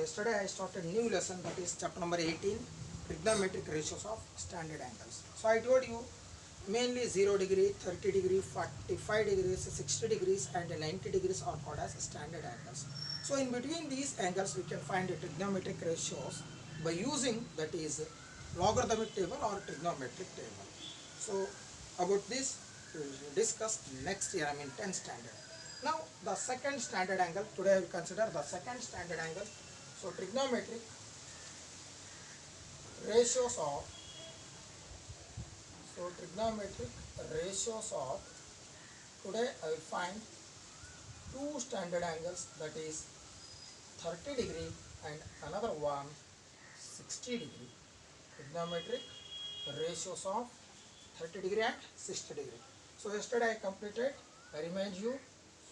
yesterday I started new lesson, that is chapter number 18, trigonometric ratios of standard angles. So I told you mainly 0 degree, 30 degree, 45 degrees, 60 degrees and 90 degrees are called as standard angles. So in between these angles we can find the trigonometric ratios by using, that is, logarithmic table or trigonometric table. So about this we will discuss next year, 10th standard. Now the second standard angle, today I will consider the second standard angle. So trigonometric ratios of, today I will find two standard angles, that is 30 degree and another one 60 degree. Trigonometric ratios of 30 degree and 60 degree. So yesterday I completed, I remind you.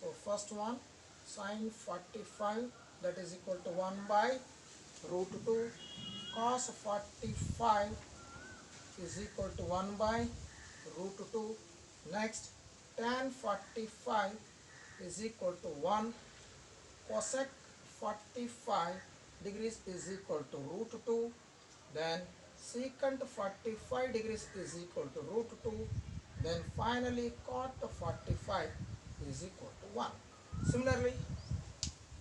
So first one, sine 45, that is equal to 1 by root 2, cos 45 is equal to 1 by root 2. Next, tan 45 is equal to 1, cosec 45 degrees is equal to root 2. Then secant 45 degrees is equal to root 2. Then finally cot 45 is equal to 1. Similarly,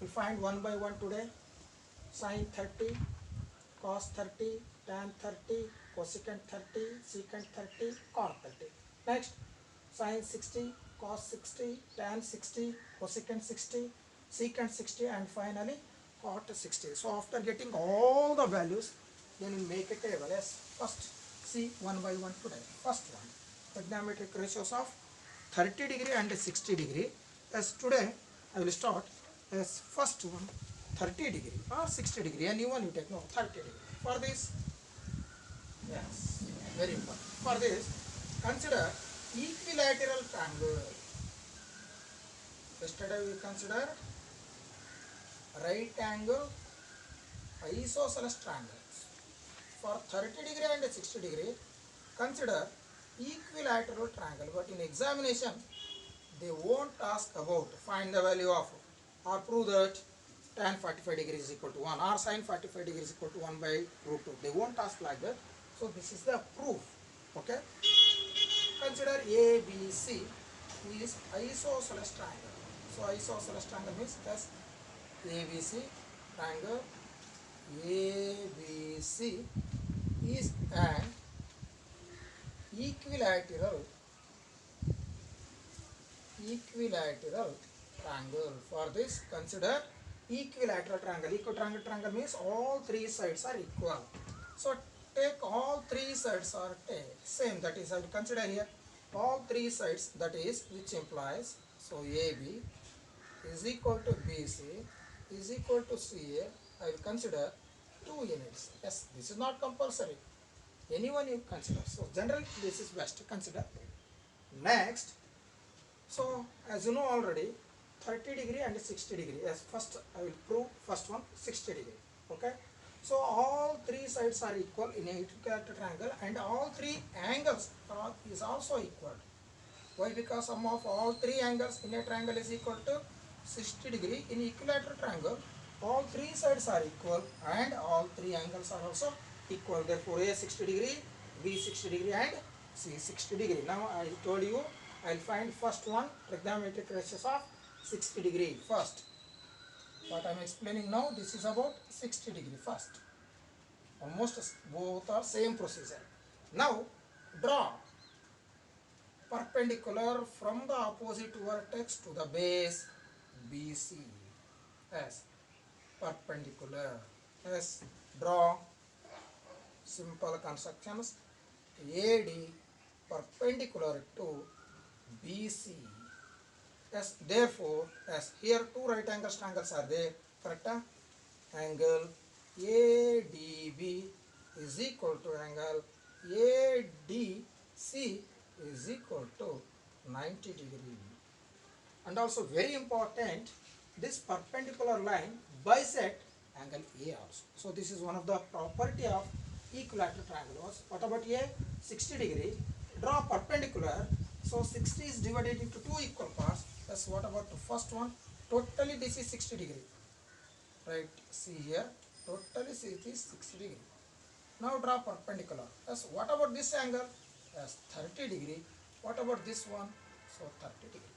we find one by one today. Sin 30, cos 30, tan 30, cosecant 30, secant 30, cot 30. Next, sin 60, cos 60, tan 60, cosecant 60, secant 60 and finally cot 60. So after getting all the values, then we make a table. Yes, first see one by one today. First one, trigonometric ratios of 30 degree and 60 degree. As today I will start as first one 30 degree or 60 degree, and even you take, no, 30 degree. For this, yes, very important. For this, consider equilateral triangle. Yesterday we consider right angle isosceles triangles. For 30 degree and 60 degree, consider equilateral triangle. But in examination, they won't ask about find the value of or prove that tan 45 degree is equal to 1 or sin 45 degree is equal to 1 by root 2. They won't ask like that. So this is the proof. Okay. Consider ABC is isosceles triangle. So isosceles triangle means as ABC triangle. ABC is an equilateral triangle. For this, consider equilateral triangle. Equilateral triangle means all three sides are equal. So take all three sides are same. That is, I will consider here all three sides. That is, which implies, so AB is equal to BC is equal to CA. I will consider 2 units. Yes, this is not compulsory. Anyone you consider. So generally this is best to consider. Next, so as you know already, 30 degree and 60 degree. As first I will prove first one 60 degree. Okay. So all three sides are equal in a equilateral triangle, and all three angles is also equal. Why? Because sum of all three angles in a triangle is equal to 60 degree. In equilateral triangle, all three sides are equal and all three angles are also equal. Therefore, A 60 degree, B 60 degree and C 60 degree. Now I told you I will find first one trigonometric ratios of 60 degree first. What I am explaining now, this is about 60 degree first. Almost both are same procedure. Now draw perpendicular from the opposite vertex to the base BC as perpendicular. As draw simple constructions. AD perpendicular to BC. As therefore, as here two right angle triangles are there, correct? Angle ADB is equal to angle ADC is equal to 90 degree. And also very important, this perpendicular line bisect angle A also. So this is one of the property of equilateral triangle. What about A? 60 degree. Draw perpendicular. So 60 is divided into two equal parts. That's what about the first one? Totally this is 60 degree. Right, see here Totally it is 60 degree. Now draw perpendicular. Yes, what about this angle? Yes, 30 degree. What about this one? So 30 degree.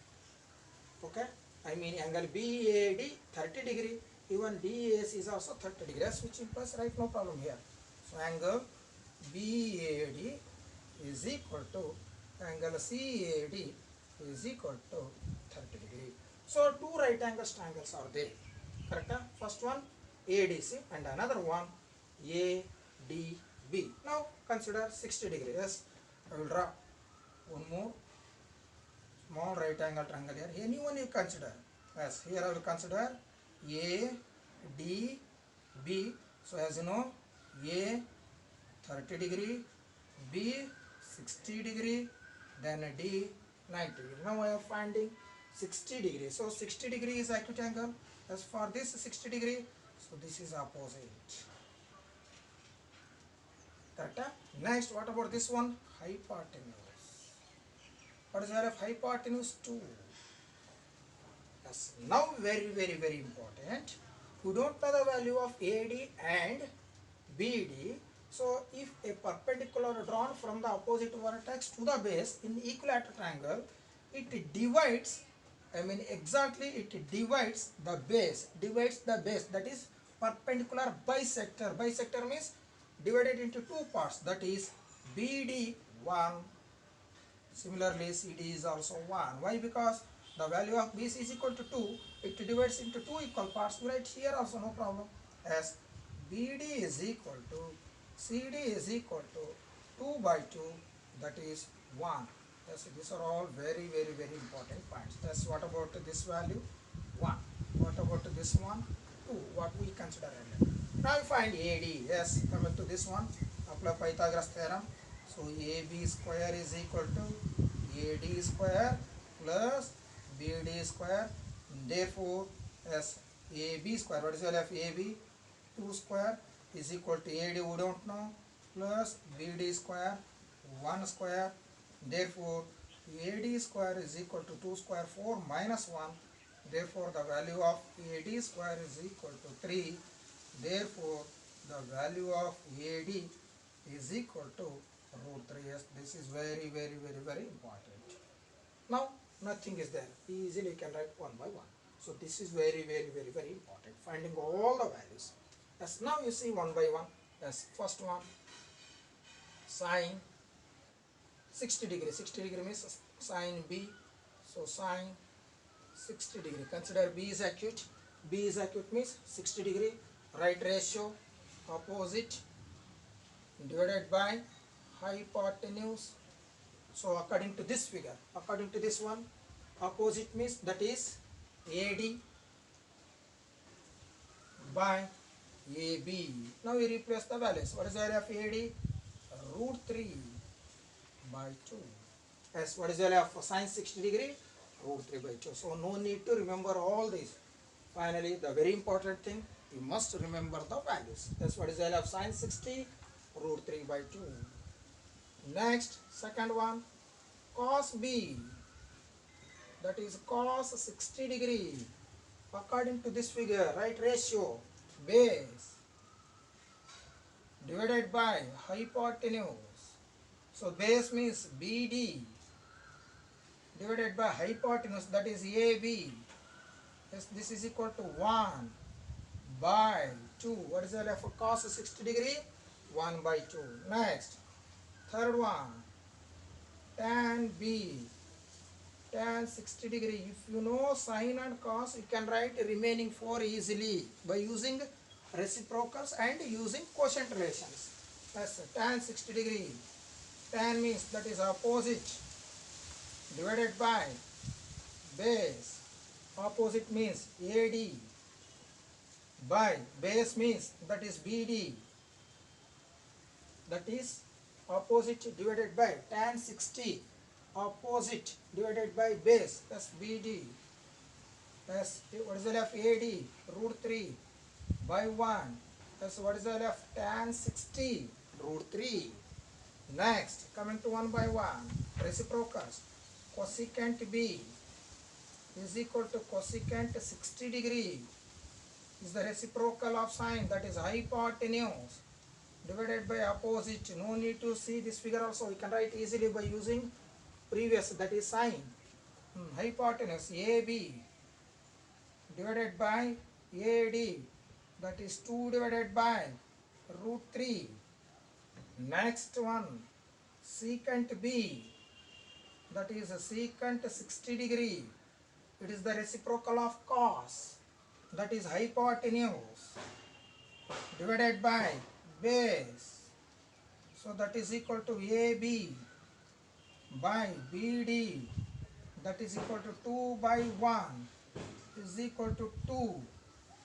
Okay. I mean angle BAD 30 degree. Even DAC is also 30 degree. Yes, which implies right, no problem here. So angle BAD is equal to angle CAD is equal to 30 degree. So two right angle triangles are there. Correct? First one ADC and another one ADB. Now consider 60 degree. Yes, I will draw one more small right angle triangle here. Anyone you consider. Yes, here I will consider ADB. So as you know, A 30 degree, B 60 degree, then D 90 degree. Now I am finding 60 degree. So 60 degree is acute angle. As for this 60 degree, so this is opposite. Correct? Next, what about this one? Hypotenuse. What is the value of hypotenuse? 2. Yes. Now very important. We don't know the value of AD and BD. So if a perpendicular drawn from the opposite vertex to the base in equilateral triangle, it divides, I mean exactly it divides the base, that is perpendicular bisector. Bisector means divided into two parts, that is BD 1. Similarly, CD is also 1. Why? Because the value of BC is equal to 2. It divides into two equal parts. We write here also, no problem. As BD is equal to CD is equal to 2 by 2, that is 1. Yes, these are all very important points. That's what about this value? 1. What about this one? 2. What we consider earlier. Now we find AD. Yes, coming to this one, apply Pythagoras theorem. So AB square is equal to AD square plus BD square. Therefore, as AB square, what is the value of AB? 2 square is equal to AD, we don't know, plus BD square, 1 square. Therefore, AD square is equal to 2 square, 4 minus 1. Therefore, the value of AD square is equal to 3. Therefore, the value of AD is equal to root 3. Yes, this is very important. Now, nothing is there. Easily you can write one by one. So, this is very important. Finding all the values. Yes, now you see one by one. Yes, first one, sine 60 degree. 60 degree means sine B. So, sine 60 degree. Consider B is acute. B is acute means 60 degree. Right ratio, opposite, divided by hypotenuse. So according to this figure, according to this one, opposite means that is AD by AB. Now we replace the values. What is the value of AD? Root 3 by 2. Yes, what is the value of sine 60 degree? Root 3 by 2. So no need to remember all these. Finally, the very important thing, you must remember the values. That's what is the value of sine 60? Root 3 by 2. Next, second one, cos B, that is cos 60 degree. According to this figure, right ratio, base divided by hypotenuse. So base means BD divided by hypotenuse, that is AB. Yes, this is equal to 1 by 2. What is the value of cos 60 degree? 1 by 2. Next, third one, tan B, tan 60 degree. If you know sine and cos, you can write remaining 4 easily by using reciprocals and using quotient relations. That's tan 60 degree. Tan means that is opposite divided by base. Opposite means AD by base means that is BD. That is opposite divided by tan 60. Opposite divided by base, that's BD. That's what is the value of AD? Root 3 by 1. That's what is the value of tan 60? Root 3. Next, coming to one by one, reciprocals. Cosecant B is equal to cosecant 60 degree is the reciprocal of sine, that is hypotenuse, divided by opposite. No need to see this figure also, we can write easily by using previous, that is sine. Hypotenuse AB divided by AD, that is 2 divided by root 3. Next one, secant B, that is secant 60 degree. It is the reciprocal of cos, that is hypotenuse, divided by base. So that is equal to AB by BD, that is equal to 2 by 1 is equal to 2.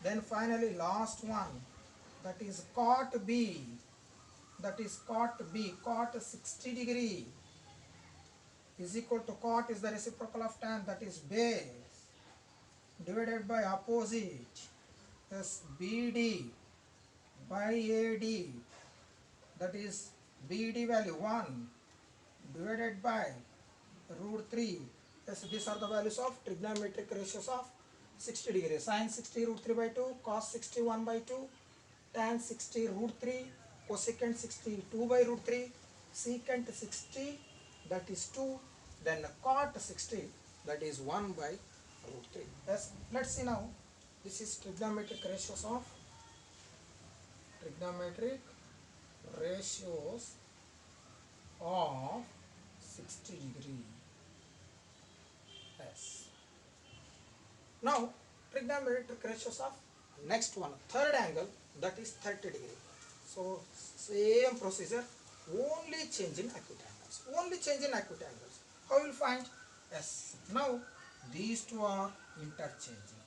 Then finally last one, that is cot B, that is cot B, cot 60 degree is equal to, cot is the reciprocal of tan, that is base, divided by opposite, as BD by AD, that is BD value 1 divided by root 3. Yes, these are the values of trigonometric ratios of 60 degree. Sin 60 root 3 by 2, cos 60 1 by 2, tan 60 root 3, cosecant 60 2 by root 3, secant 60 that is 2, then cot 60 that is 1 by root 3. Yes, let's see now. This is trigonometric ratios of 60 degree. Yes. Now trigonometric ratios of next one, third angle, that is 30 degree. So same procedure, only change in acute angles. Only change in acute angles. How will you find? Yes. Now these two are interchanging.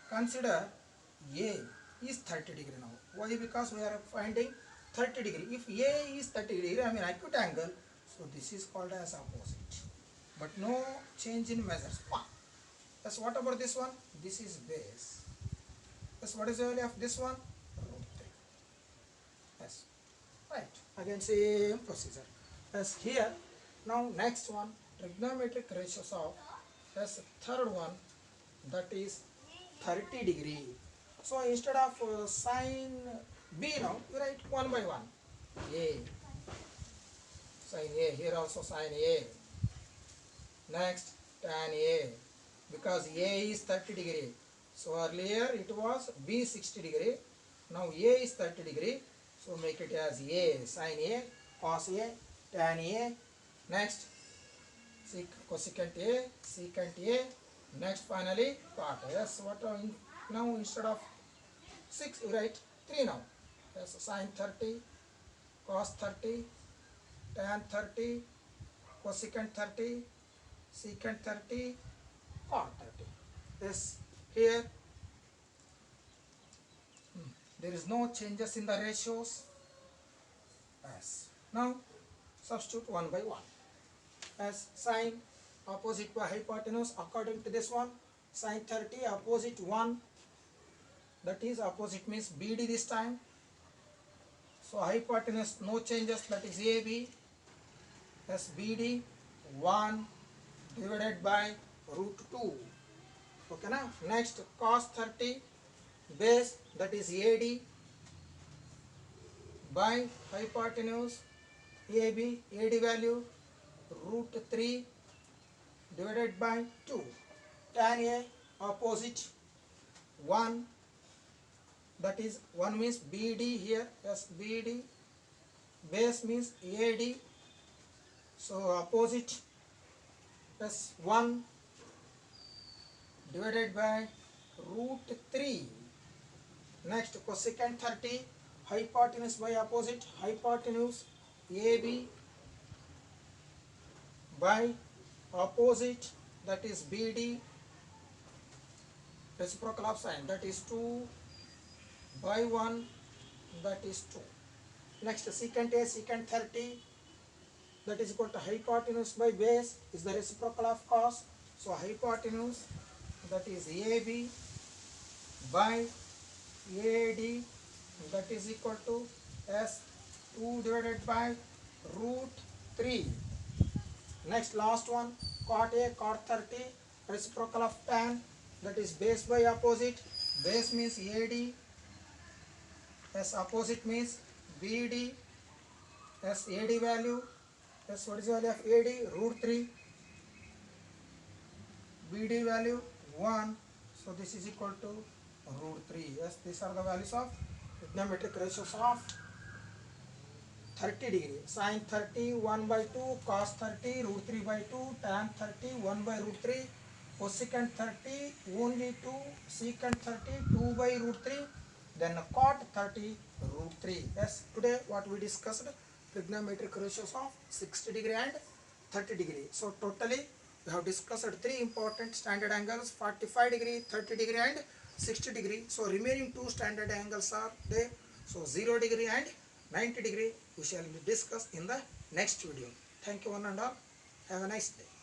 Consider A is 30 degree now. Why? Because we are finding 30 degree. If A is 30 degree, I mean acute angle, so this is called as opposite. But no change in measures. Yes, what about this one? This is base. Yes, what is the value of this one? Root 3. Yes, right. Again same procedure. Yes, here. Now next one, trigonometric ratios of, yes, third one, that is 30 degree. So instead of sine B now, you write 1 by 1. A. Sine A. Here also sine A. Next tan A. Because A is 30 degree. So earlier it was B 60 degree. Now A is 30 degree. So make it as A. Sine A. Cos A. Tan A. Next cosecant A. Secant A. Next finally cot. Yes, what are now instead of 6 you write 3 now. Yes, sine 30, cos 30, tan 30, cosecant 30, secant 30, cot 30. Yes, here there is no changes in the ratios. Yes. Now substitute 1 by 1. As sine opposite by hypotenuse, according to this one, sine 30 opposite 1, that is opposite means BD this time. So hypotenuse no changes, that is AB, as BD 1 divided by root 2. Okay now. Next cos 30 base, that is AD by hypotenuse AB, AD value root 3 divided by 2. Tan A opposite 1, that is 1 means BD here, yes, BD, base means AD, so opposite plus 1 divided by root 3. Next cosecant 30, hypotenuse by opposite, hypotenuse AB by opposite, that is BD, reciprocal of sine, that is 2 by 1, that is 2. Next secant A, secant 30, that is equal to hypotenuse by base is the reciprocal of cos. So hypotenuse, that is AB by AD, that is equal to S 2 divided by root 3. Next last one, cot A, cot 30, reciprocal of tan, that is base by opposite, Base means AD, as opposite means BD, as AD value, as what is the value of AD? Root 3, BD value 1, so this is equal to root 3. Yes, these are the values of trigonometric ratios of 30 degree. Sin 30 1 by 2, cos 30 root 3 by 2, tan 30 1 by root 3, cosecant 30 only 2, secant 30 2 by root 3, then cot 30 root 3. Yes, today what we discussed, trigonometric ratios of 60 degree and 30 degree. So totally we have discussed three important standard angles, 45 degree, 30 degree and 60 degree. So remaining two standard angles are there. So 0 degree and 90 degree we shall discuss in the next video. Thank you one and all. Have a nice day.